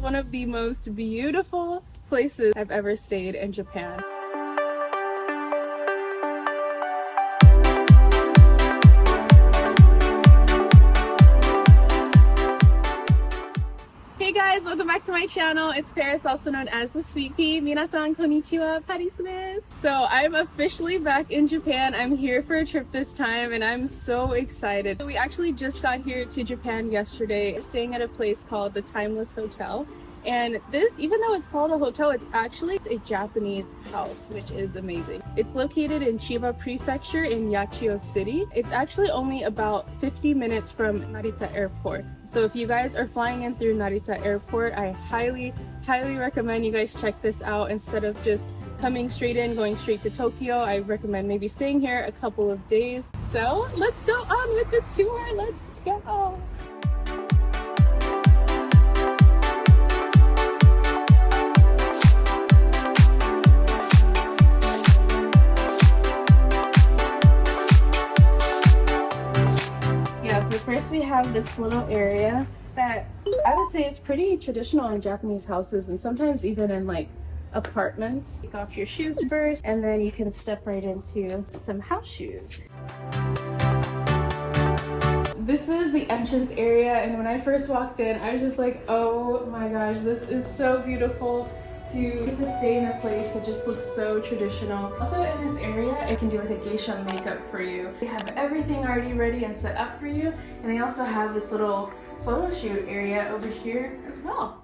One of the most beautiful places I've ever stayed in Japan. Hey guys, welcome back to my channel. It's Paris, also known as LeSweetpea. Minasan konnichiwa, Paris desu. So I'm officially back in Japan. I'm here for a trip this time and I'm so excited. We actually just got here to Japan yesterday. We're staying at a place called the Timeless Hotel. And this, even though it's called a hotel, it's actually a Japanese house, which is amazing. It's located in Chiba Prefecture in Yachiyo City. It's actually only about 50 minutes from Narita Airport. So if you guys are flying in through Narita Airport, I highly recommend you guys check this out. Instead of just coming straight in, going straight to Tokyo, I recommend maybe staying here a couple of days. So let's go on with the tour. Let's go. So first we have this little area that I would say is pretty traditional in Japanese houses and sometimes even in like apartments. Take off your shoes first and then you can step right into some house shoes. This is the entrance area and when I first walked in I was just like, oh my gosh, this is so beautiful. To stay in a place that just looks so traditional. Also in this area, I can do like a geisha makeup for you. They have everything already ready and set up for you. And they also have this little photo shoot area over here as well.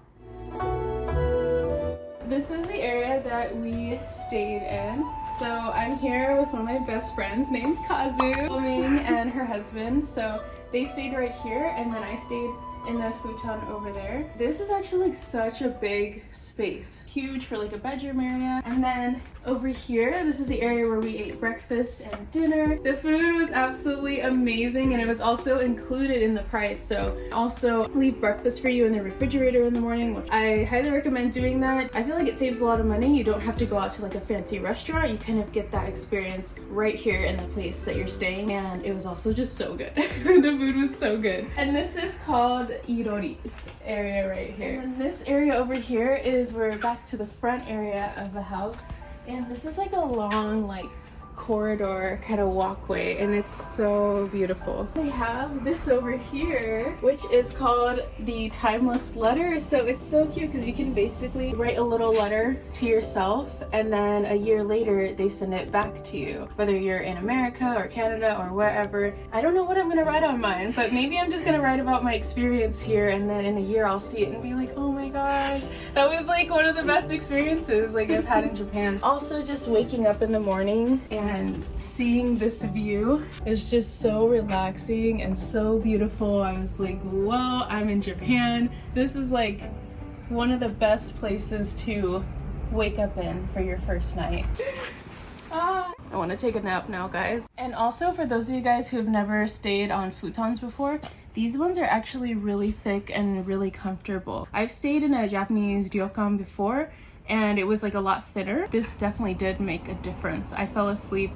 This is the area that we stayed in. So I'm here with one of my best friends named Kazu, and her husband. So they stayed right here and then I stayed in the futon over there. This is actually like such a big space. Huge for like a bedroom area. And then over here, this is the area where we ate breakfast and dinner. The food was absolutely amazing and it was also included in the price. So also leave breakfast for you in the refrigerator in the morning, which I highly recommend doing that. I feel like it saves a lot of money. You don't have to go out to like a fancy restaurant. You kind of get that experience right here in the place that you're staying. And it was also just so good. The food was so good. And this is called Irori's area right here. And this area over here is we're back to the front area of the house. And this is like a long like corridor kind of walkway and it's so beautiful. They have this over here which is called the timeless letter. So it's so cute because you can basically write a little letter to yourself and then a year later they send it back to you, whether you're in America or Canada or wherever. I don't know what I'm gonna write on mine, but maybe I'm just gonna write about my experience here and then in a year I'll see it and be like, oh my gosh, that was like one of the best experiences like I've had in Japan. Also just waking up in the morning and seeing this view is just so relaxing and so beautiful. I was like, whoa, I'm in Japan. This is like one of the best places to wake up in for your first night. I want to take a nap now, guys. And also for those of you guys who have never stayed on futons before, these ones are actually really thick and really comfortable. I've stayed in a Japanese ryokan before and it was like a lot thinner. This definitely did make a difference. I fell asleep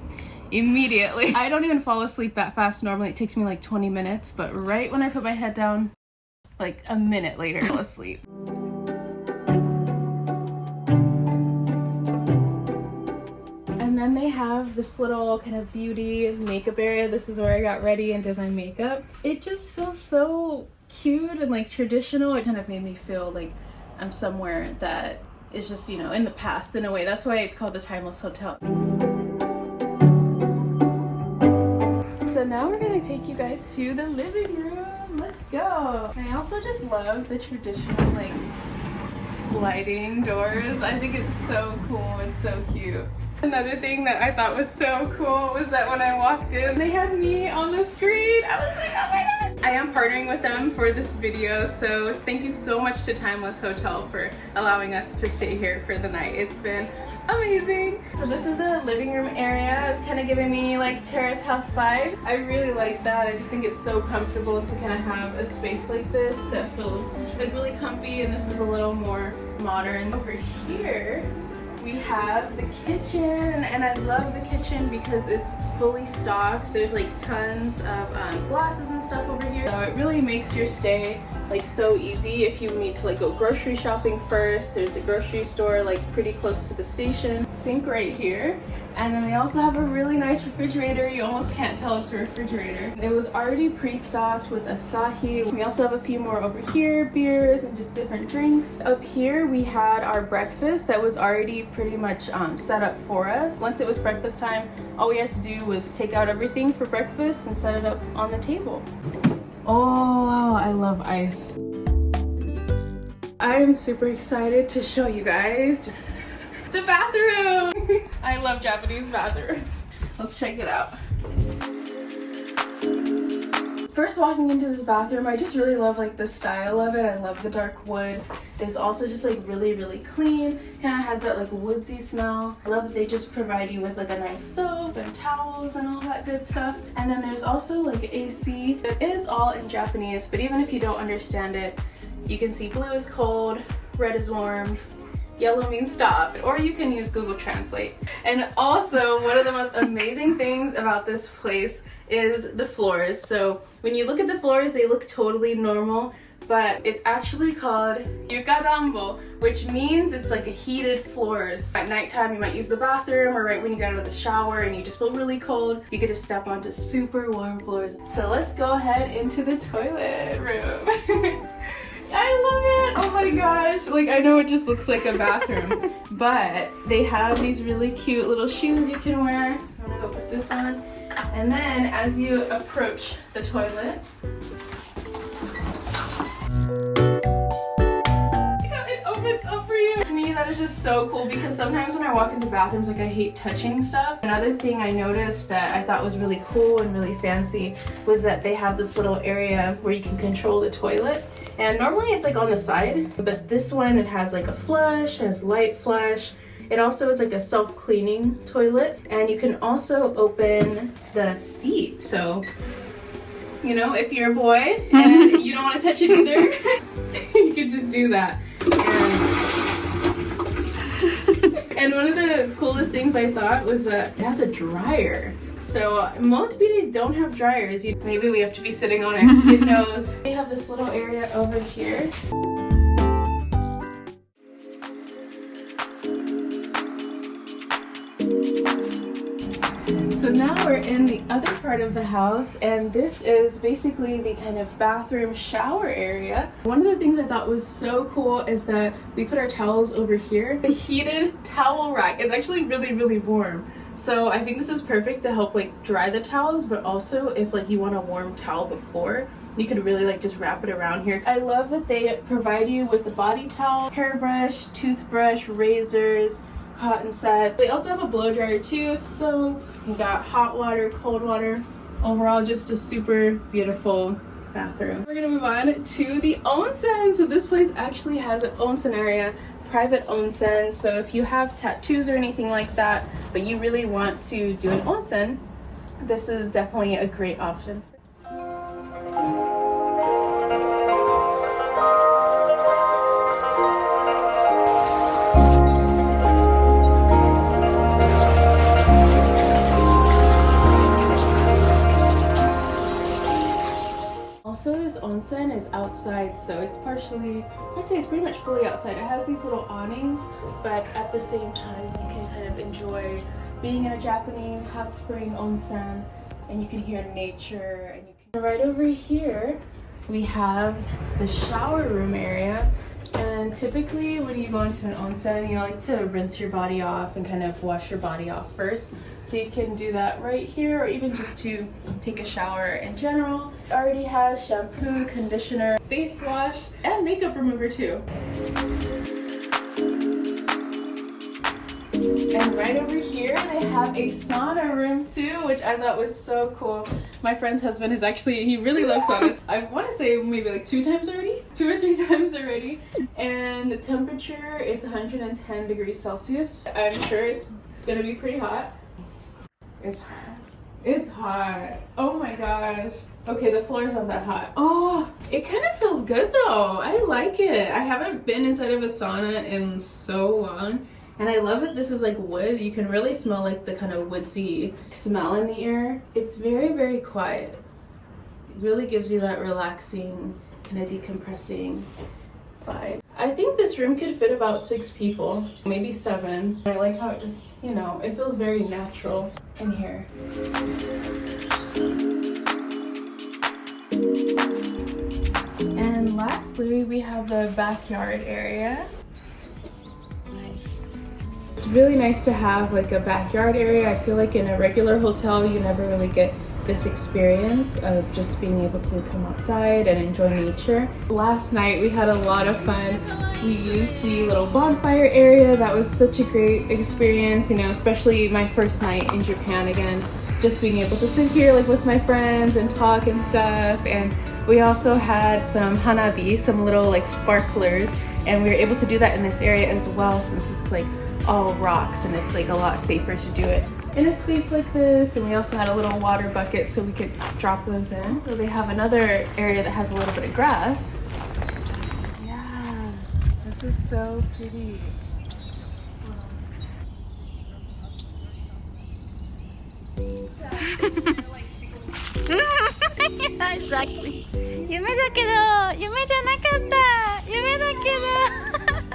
immediately. I don't even fall asleep that fast normally. It takes me like 20 minutes, but right when I put my head down, like a minute later, I fell asleep. And then they have this little kind of beauty makeup area. This is where I got ready and did my makeup. It just feels so cute and like traditional. It kind of made me feel like I'm somewhere that is just, you know, in the past in a way. That's why it's called the Timeless Hotel. So now we're gonna take you guys to the living room. Let's go. And I also just love the traditional like sliding doors. I think it's so cool. It's so cute. Another thing that I thought was so cool was that when I walked in, they had me on the screen. I was like, oh my god. I am partnering with them for this video, so thank you so much to Timeless Hotel for allowing us to stay here for the night. It's been amazing. So this is the living room area. It's kind of giving me like terrace house vibes. I really like that. I just think it's so comfortable to kind of have a space like this that feels like really comfy, and this is a little more modern. Over here we have the kitchen, and I love the kitchen because it's fully stocked. There's like tons of glasses and stuff over here, so it really makes your stay like so easy if you need to like go grocery shopping first. There's a grocery store like pretty close to the station. Sink right here. And then they also have a really nice refrigerator. You almost can't tell it's a refrigerator. It was already pre-stocked with Asahi. We also have a few more over here, beers and just different drinks. Up here we had our breakfast that was already pretty much set up for us. Once it was breakfast time, all we had to do was take out everything for breakfast and set it up on the table. Oh, I love ice. I am super excited to show you guys the bathroom! I love Japanese bathrooms. Let's check it out. First walking into this bathroom, I just really love like the style of it. I love the dark wood. It's also just like really clean. Kind of has that like woodsy smell. I love that they just provide you with like a nice soap and towels and all that good stuff. And then there's also like AC. It is all in Japanese, but even if you don't understand it, you can see blue is cold, red is warm, yellow means stop, or you can use Google Translate. And also, one of the most amazing things about this place is the floors. So when you look at the floors, they look totally normal, but it's actually called yukadanbo, which means it's like a heated floors. At nighttime, you might use the bathroom, or right when you get out of the shower and you just feel really cold, you get to step onto super warm floors. So let's go ahead into the toilet room. I love it! Oh my gosh! Like, I know it just looks like a bathroom, but they have these really cute little shoes you can wear. I'm gonna go put this on. And then as you approach the toilet, it opens up for you. For me, that is just so cool because sometimes when I walk into bathrooms, like I hate touching stuff. Another thing I noticed that I thought was really cool and really fancy was that they have this little area where you can control the toilet. And normally it's like on the side, but this one, it has like a flush, it has light flush. It also is like a self-cleaning toilet. And you can also open the seat. So, you know, if you're a boy and you don't want to touch it either, you can just do that. And one of the coolest things I thought was that it has a dryer. So most bidets don't have dryers. Maybe we have to be sitting on it. Who knows? We have this little area over here. So now we're in the other part of the house, and this is basically the kind of bathroom shower area. One of the things I thought was so cool is that we put our towels over here. The heated towel rack is actually really warm. So I think this is perfect to help like dry the towels, but also if like you want a warm towel before, you could really like just wrap it around here. I love that they provide you with a body towel, hairbrush, toothbrush, razors, cotton set. They also have a blow dryer too, so you got hot water, cold water. Overall, just a super beautiful bathroom. We're gonna move on to the onsen. So this place actually has an onsen area, private onsen. So if you have tattoos or anything like that, but you really want to do an onsen, this is definitely a great option. Also, this onsen is outside, so it's partially, I'd say it's pretty much fully outside. It has these little awnings, but at the same time, you can kind of enjoy being in a Japanese hot spring onsen, and you can hear nature. And you can... Right over here, we have the shower room area. And typically when you go into an onsen, you like to rinse your body off and kind of wash your body off first. So you can do that right here, or even just to take a shower in general. It already has shampoo, conditioner, face wash, and makeup remover too. And right over here, they have a sauna room too, which I thought was so cool. My friend's husband is actually, he really loves saunas. I want to say maybe like 2 or 3 times already. And the temperature, it's 110 degrees Celsius. I'm sure it's gonna be pretty hot. It's hot. It's hot. Oh my gosh. Okay, the floor's not that hot. Oh, it kind of feels good though. I like it. I haven't been inside of a sauna in so long. And I love that this is like wood. You can really smell like the kind of woodsy smell in the air. It's very quiet. It really gives you that relaxing kind of decompressing vibe. I think this room could fit about 6 people, maybe 7. I like how it just, you know, it feels very natural in here. And lastly, we have the backyard area. It's really nice to have like a backyard area. I feel like in a regular hotel, you never really get this experience of just being able to come outside and enjoy nature. Last night we had a lot of fun. We used the little bonfire area. That was such a great experience, you know, especially my first night in Japan again. Just being able to sit here like with my friends and talk and stuff. And we also had some hanabi, some little like sparklers, and we were able to do that in this area as well since it's like all rocks and it's like a lot safer to do it in a space like this. And we also had a little water bucket so we could drop those in. So they have another area that has a little bit of grass. Yeah, this is so pretty. Exactly. 夢だけど、夢じゃなかった。夢だけど。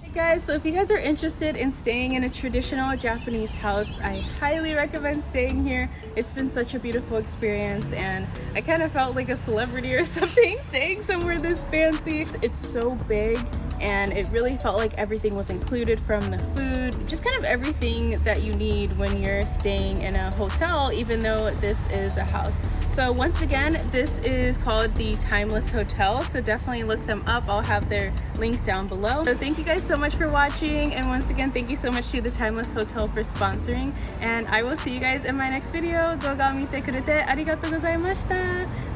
Hey guys, so if you guys are interested in staying in a traditional Japanese house, I highly recommend staying here. It's been such a beautiful experience and I kind of felt like a celebrity or something staying somewhere this fancy. It's so big and it really felt like everything was included, from the food, just kind of everything that you need when you're staying in a hotel, even though this is a house. So once again, this is called the Timeless Hotel, so definitely look them up. I'll have their link down below. So thank you guys so much for watching, and once again, thank you so much to the Timeless Hotel for sponsoring, and I will see you guys in my next video. 動画を見てくれてありがとうございました。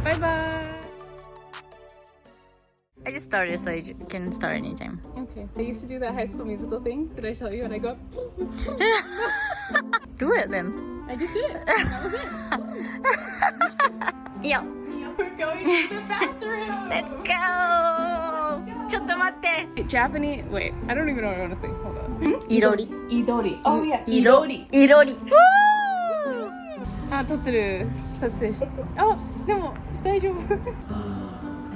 バイバイ。I just started, so you can start anytime. Okay. I used to do that High School Musical thing. Did I tell you when I go? Do it then. I just did it. That was it. Yeah. We're going to the bathroom. Let's go. ちょっと待って。 Japanese. Wait, I don't even know what I want to say. Hold on. いろり。 Idori. Oh yeah. いろり。いろり。あ、撮ってる。撮影して。あ、でも大丈夫。I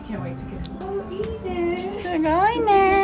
can't wait to get home. いいね。すごいね。